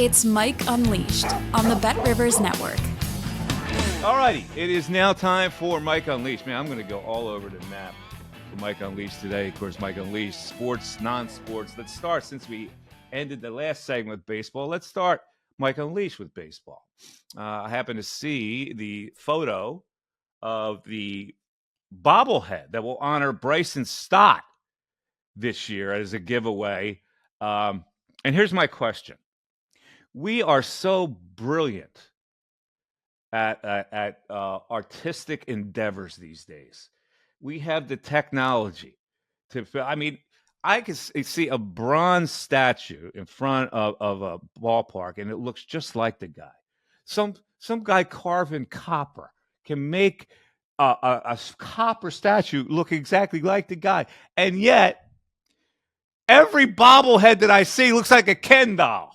It's Mike Unleashed on the BetRivers Network. All righty, it is now time for Mike Unleashed. Man, I'm going to go all over the map for Mike Unleashed today. Of course, Mike Unleashed, sports, non-sports. Let's start, since we ended the last segment with baseball, let's start Mike Unleashed with baseball. I happen to see the photo of the bobblehead that will honor Bryson Stott this year as a giveaway. And here's my question. We are so brilliant at artistic endeavors these days. We have the technology to, I can see a bronze statue in front of a ballpark, and it looks just like the guy. Some guy carving copper can make a copper statue look exactly like the guy. And yet, every bobblehead that I see looks like a Ken doll.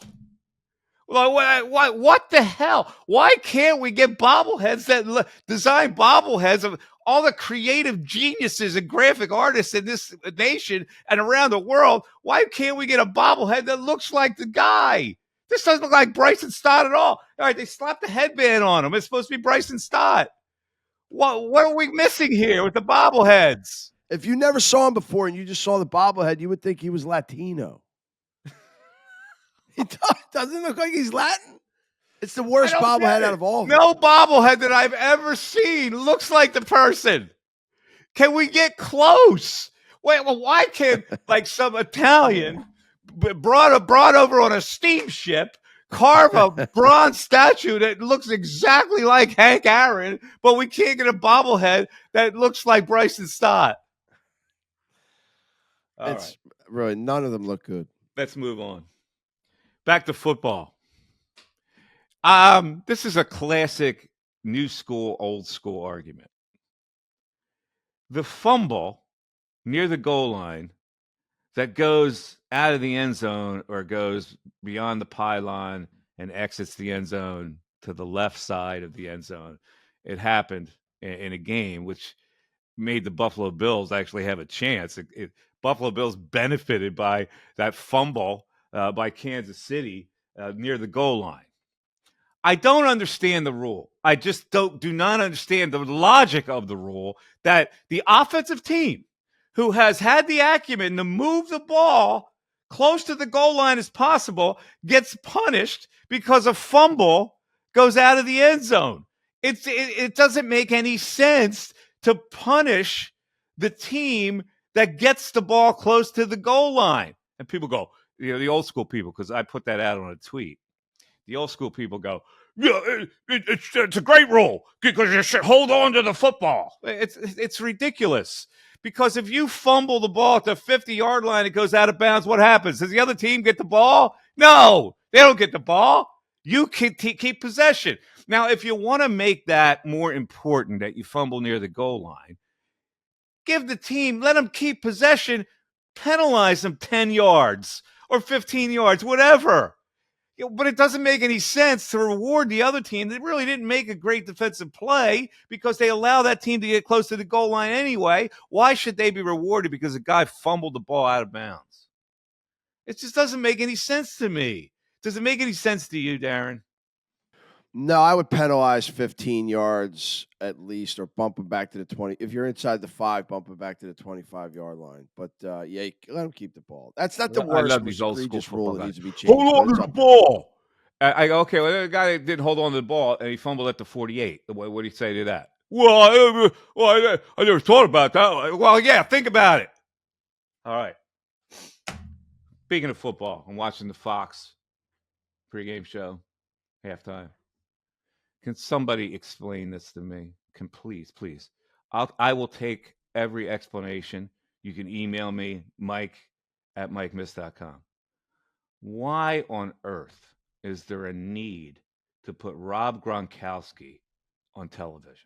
What the hell? Why can't we get bobbleheads that design bobbleheads of all the creative geniuses and graphic artists in this nation and around the world? Why can't we get a bobblehead that looks like the guy? This doesn't look like Bryson Stott at all. All right, they slapped the headband on him. It's supposed to be Bryson Stott. What are we missing here with the bobbleheads? If you never saw him before and you just saw the bobblehead, you would think he was Latino. He doesn't look like he's Latin. It's the worst bobblehead out of all of them. No bobblehead that I've ever seen looks like the person. Can we get close? Why can't like some Italian brought over on a steamship carve a bronze statue that looks exactly like Hank Aaron, but we can't get a bobblehead that looks like Bryson Stott? It's really, none of them look good. Let's move on. Back to football. This is a classic new school, old school argument. The fumble near the goal line that goes out of the end zone or goes beyond the pylon and exits the end zone to the left side of the end zone. It happened in a game which made the Buffalo Bills actually have a chance. Buffalo Bills benefited by that fumble by Kansas City near the goal line. I don't understand the rule. I just do not understand the logic of the rule that the offensive team who has had the acumen to move the ball close to the goal line as possible gets punished because a fumble goes out of the end zone. It doesn't make any sense to punish the team that gets the ball close to the goal line. And people go, the old school people, because I put that out on a tweet. The old school people go, yeah, it's a great rule because you should hold on to the football. It's ridiculous because if you fumble the ball at the 50-yard line, it goes out of bounds. What happens? Does the other team get the ball? No, they don't get the ball. You can keep possession. Now, if you want to make that more important that you fumble near the goal line, give the team, let them keep possession, penalize them 10 yards or 15 yards, whatever. But it doesn't make any sense to reward the other team that really didn't make a great defensive play because they allow that team to get close to the goal line anyway. Why should they be rewarded because a guy fumbled the ball out of bounds? It just doesn't make any sense to me. Does it make any sense to you, Darren? No, I would penalize 15 yards at least or bump him back to the 20. If you're inside the 5, bump him back to the 25-yard line. But, yeah, let him keep the ball. That's not the worst egregious rule that needs to be changed. Hold on to the ball. I go, okay, well, the guy didn't hold on to the ball, and he fumbled at the 48. What do you say to that? Well, I never thought about that. Well, yeah, think about it. All right. Speaking of football, I'm watching the Fox pregame show, halftime. Can somebody explain this to me? Please. I will take every explanation. You can email me, mike@mikemiss.com. Why on earth is there a need to put Rob Gronkowski on television?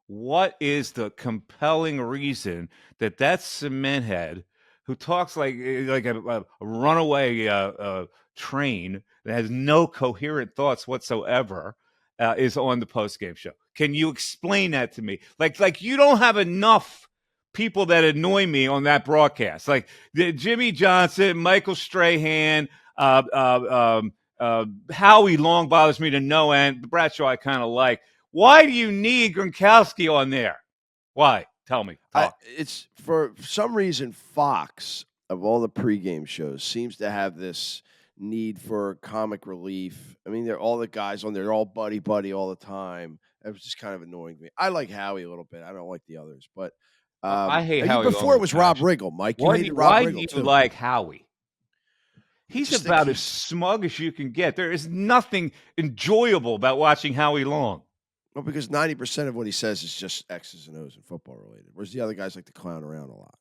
What is the compelling reason that cement head who talks like a runaway train that has no coherent thoughts whatsoever is on the postgame show? Can you explain that to me? Like you don't have enough people that annoy me on that broadcast, like Jimmy Johnson, Michael Strahan, Howie Long bothers me to no end. Bradshaw I kind of like. Why do you need Gronkowski on there? Why? Tell me. Talk. It's for some reason Fox, of all the pregame shows, seems to have this need for comic relief. I mean, they're all the guys on there, they're all buddy all the time. It was just kind of annoying me. I like Howie a little bit. I don't like the others, but I hate Howie. Before Long it was Rob Riggle, Mike. You hated Rob why Riggle do you too. like Howie? He's about as smug as you can get. There is nothing enjoyable about watching Howie Long. Well, because 90% of what he says is just X's and O's and football related, whereas the other guys like to clown around a lot.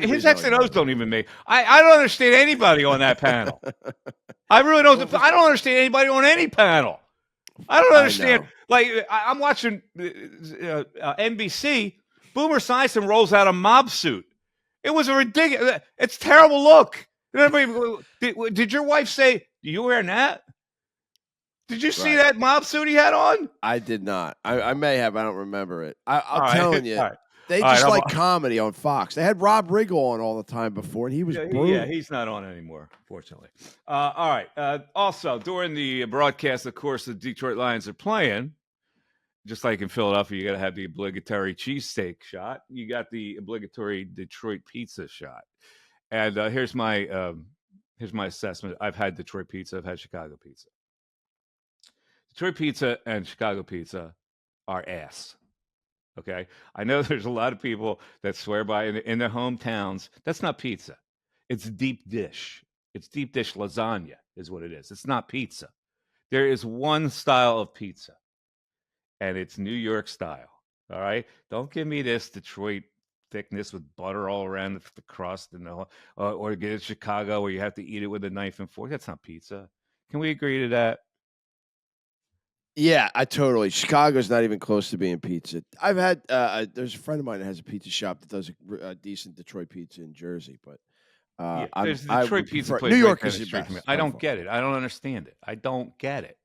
His X and O's don't even make. I don't understand anybody on that panel. I really don't. I don't understand anybody on any panel. I don't understand. I'm watching NBC. Boomer Esiason rolls out a mob suit. It was a ridiculous. It's a terrible look. Did your wife say, "You wearing that?" Did you see that mob suit he had on? I did not. I may have. I don't remember it. I'm telling you. They just like comedy on Fox. They had Rob Riggle on all the time before, and he was brutal. Yeah, he's not on anymore, fortunately. All right. Also, during the broadcast, of course, the Detroit Lions are playing. Just like in Philadelphia, you got to have the obligatory cheesesteak shot. You got the obligatory Detroit pizza shot. And here's my assessment. I've had Detroit pizza. I've had Chicago pizza. Detroit pizza and Chicago pizza are ass. Okay? I know there's a lot of people that swear by in their hometowns. That's not pizza. It's deep dish. It's deep dish lasagna is what it is. It's not pizza. There is one style of pizza, and it's New York style. All right? Don't give me this Detroit thickness with butter all around the crust and or get it Chicago where you have to eat it with a knife and fork. That's not pizza. Can we agree to that? Yeah, I totally. Chicago's not even close to being pizza. I've had there's a friend of mine that has a pizza shop that does a decent Detroit pizza in Jersey, but there's the Detroit pizza place. New York right is the best. I don't get it. I don't understand it. I don't get it.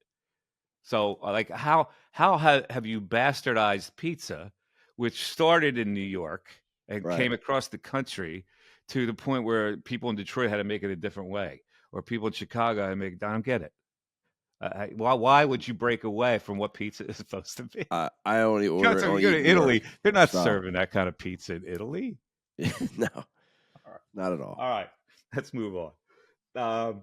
So, like, how have you bastardized pizza, which started in New York and came across the country to the point where people in Detroit had to make it a different way, or people in Chicago had to make it? I don't get it. Why would you break away from what pizza is supposed to be? I only order. You go to Italy, they're not serving that kind of pizza in Italy. No, not at all. All right, let's move on.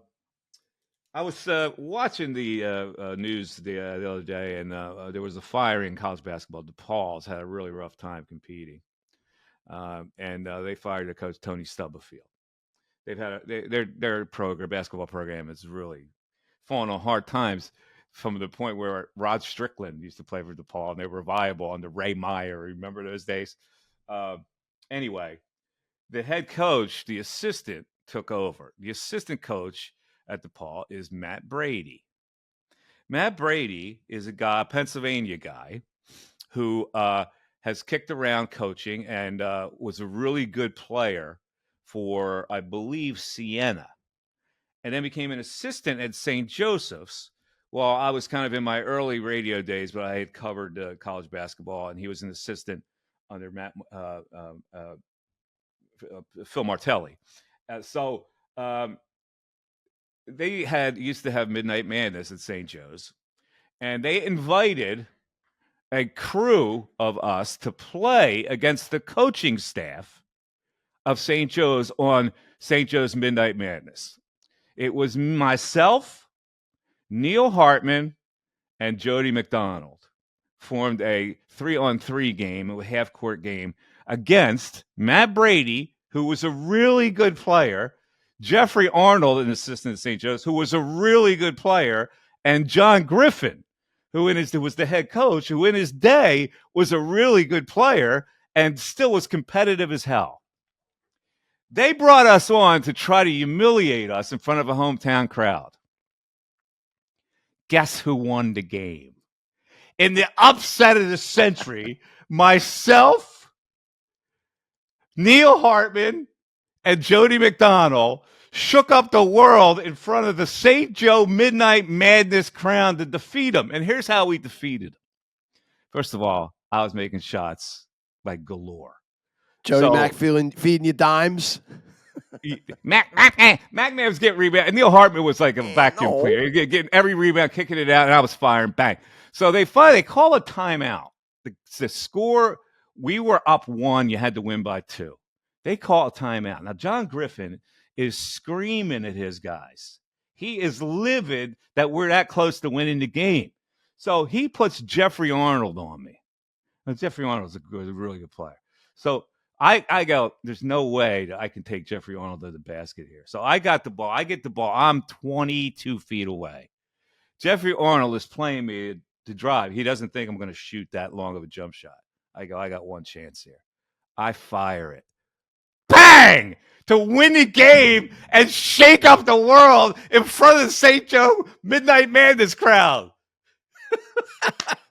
I was watching the news the other day, and there was a firing in college basketball. DePaul's had a really rough time competing, and they fired their coach Tony Stubblefield. They've had their basketball program is really falling on hard times from the point where Rod Strickland used to play for DePaul, and they were viable under Ray Meyer. Remember those days? Anyway, the head coach, the assistant, took over. The assistant coach at DePaul is Matt Brady. Matt Brady is a Pennsylvania guy, who has kicked around coaching and was a really good player for, I believe, Siena, and then became an assistant at St. Joseph's. Well, I was kind of in my early radio days, but I had covered college basketball, and he was an assistant under Phil Martelli. They used to have Midnight Madness at St. Joe's, and they invited a crew of us to play against the coaching staff of St. Joe's on St. Joe's Midnight Madness. It was myself, Neil Hartman, and Jody McDonald formed a 3-on-3 game, a half-court game, against Matt Brady, who was a really good player, Jeffrey Arnold, an assistant at St. Joe's, who was a really good player, and John Griffin, who was the head coach, who in his day was a really good player and still was competitive as hell. They brought us on to try to humiliate us in front of a hometown crowd. Guess who won the game? In the upset of the century, myself, Neil Hartman, and Jody McDonald shook up the world in front of the St. Joe Midnight Madness crowd to defeat them. And here's how we defeated them. First of all, I was making shots like galore. Jody Mac feeding you dimes. McNabb was getting rebound, and Neil Hartman was like a vacuum cleaner, getting every rebound, kicking it out, and I was firing, bang. So they call a timeout. The score, we were up 1. You had to win by 2. They call a timeout. Now John Griffin is screaming at his guys. He is livid that we're that close to winning the game. So he puts Jeffrey Arnold on me. Now, Jeffrey Arnold's a really good player. So I go, there's no way that I can take Jeffrey Arnold to the basket here. So I got the ball. I get the ball. I'm 22 feet away. Jeffrey Arnold is playing me to drive. He doesn't think I'm going to shoot that long of a jump shot. I go, I got one chance here. I fire it. Bang! To win the game and shake up the world in front of the St. Joe Midnight Madness crowd.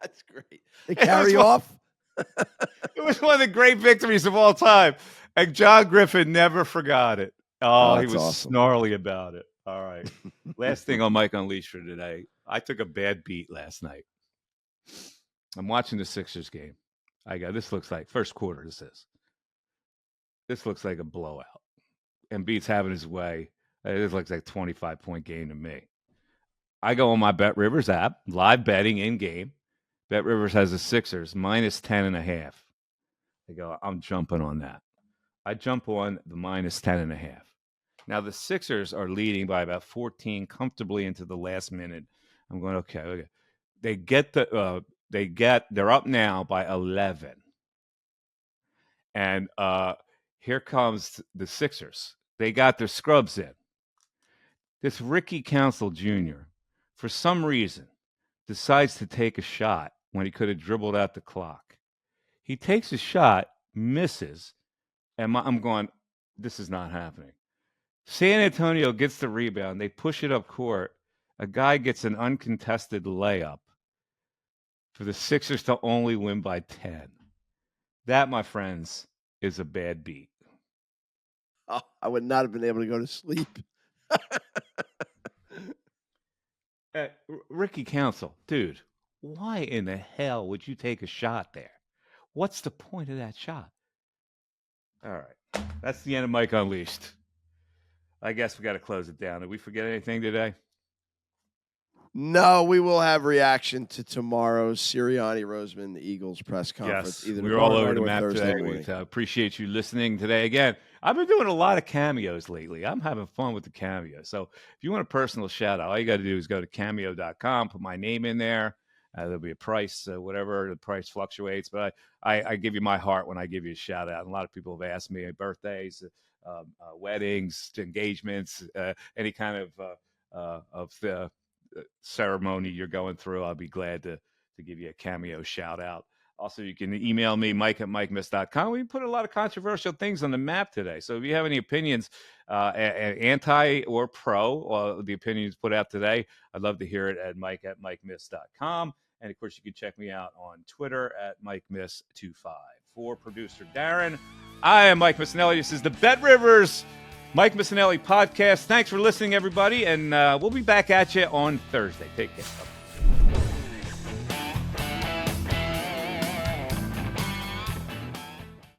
That's great. They carry off. It was one of the great victories of all time. And John Griffin never forgot it. Oh, he was awesome. Snarly about it. All right. Last thing on Mike Unleashed for today. I took a bad beat last night. I'm watching the Sixers game. I go, this looks like first quarter, this looks like a blowout. Embiid's having his way. This looks like a 25-point game to me. I go on my BetRivers app, live betting in game. BetRivers has the Sixers minus 10.5. I go, I'm jumping on that. I jump on the minus 10.5. Now the Sixers are leading by about 14 comfortably into the last minute. I'm going, okay. They're up now by 11. And here comes the Sixers. They got their scrubs in. This Ricky Council Jr., for some reason, decides to take a shot when he could have dribbled out the clock. He takes a shot, misses, and I'm going, this is not happening. San Antonio gets the rebound. They push it up court. A guy gets an uncontested layup for the Sixers to only win by 10. That, my friends, is a bad beat. Oh, I would not have been able to go to sleep. Ricky Council, dude, why in the hell would you take a shot there? What's the point of that shot? All right. That's the end of Mike Unleashed. I guess we got to close it down. Did we forget anything today? No, we will have reaction to tomorrow's Sirianni Roseman, the Eagles press conference. Yes, we're all over the map today. We appreciate you listening today. Again, I've been doing a lot of cameos lately. I'm having fun with the cameos. So if you want a personal shout out, all you got to do is go to cameo.com, put my name in there. There'll be a price, whatever the price fluctuates. But I give you my heart when I give you a shout out. And a lot of people have asked me birthdays, weddings, engagements, any kind of the ceremony you're going through. I'll be glad to give you a cameo shout out. Also, you can email me, mike@mikemiss.com. We put a lot of controversial things on the map today. So if you have any opinions, anti or pro, the opinions put out today, I'd love to hear it at mike@mikemiss.com. And, of course, you can check me out on Twitter at MikeMiss25. For producer Darren, I am Mike Missanelli. This is the BetRivers Mike Missanelli podcast. Thanks for listening, everybody. And we'll be back at you on Thursday. Take care. Bye.